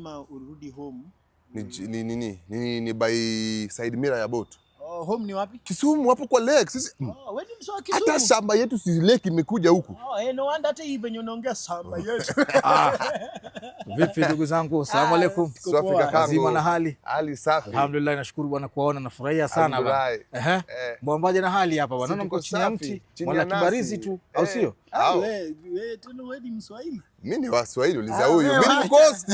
ama urudi home. Ni by side mirror ya boat. Oh, home ni wapi? Kisumu hapo kwa lake. Sisi wewe ni mswa Kisumu. Hata shamba yetu si lake imekuja huku. No wonder hata hivi venye unaongea shamba yetu. Vipi ndugu zangu? Asalamu alaykum. Safi kakangu. Zima na hali? Hali safi. Alhamdulillah, nashukuru bwana kuona, nafurahia sana bwana. Mwambaje na hali hapa bwana? Niko chini ya mti, wala kibarizi tu, au sio? Wewe tena wewe ni Mswahili. Mimi ni Waswahili uliza huyu. Mimi ni Coast.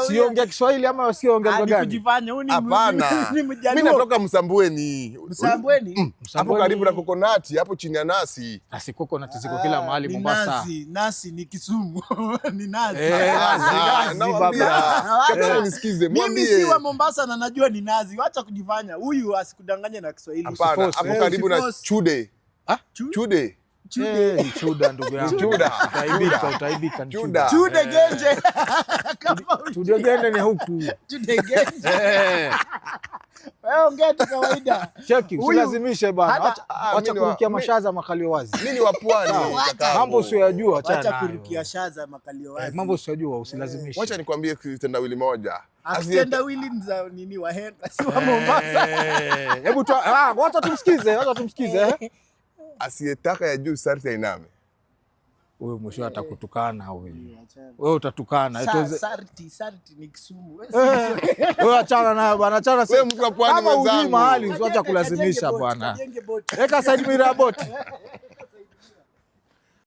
Siongea Kiswahili ama siongea lugha gani? Kujifanya huyu ni hapana. Mimi natoka Msambweni. Msambweni? Hapo karibu na coconut, hapo chini ya nasi. Asi coconut ziko kila mahali Mombasa. Nasi ni Kisumu. Ni nazi. Nazi baba. Kama nisikize, mwambie. Mimi si wa Mombasa na najua ni nazi. Acha kujifanya. Huyu asikudanganye na Kiswahili. Hapana, hapo karibu na Chude. Chude. Chuda ndugu yangu. Utaibika ni Chuda. Chude Genje. Chude Genje ni huku. Chude Genje. Wewe ongea tu kawaida. Cheki, usilazimishe bana. Acha kurukia mashaza makalio wazi. Mimi ni wa pwani kaka. Mambo usiyojua achana. Acha kurukia shaza makalio wazi. Mambo usiyojua usilazimishe. Acha nikwambie kitendawili moja. Kitendawili za nini wahenga si wa Mombasa. Hebu wacha tumsikize. Asiyetaka ya juu sarti ainame. Wewe mwisho atakutukana wewe. Wewe utatukana. Sarti ni Kisumu. Wewe achana nayo bwana, achana sasa. Wewe mtu wa pwani mwenzangu. Kama mahali usiacha kulazimisha bwana. Weka side mirror boti.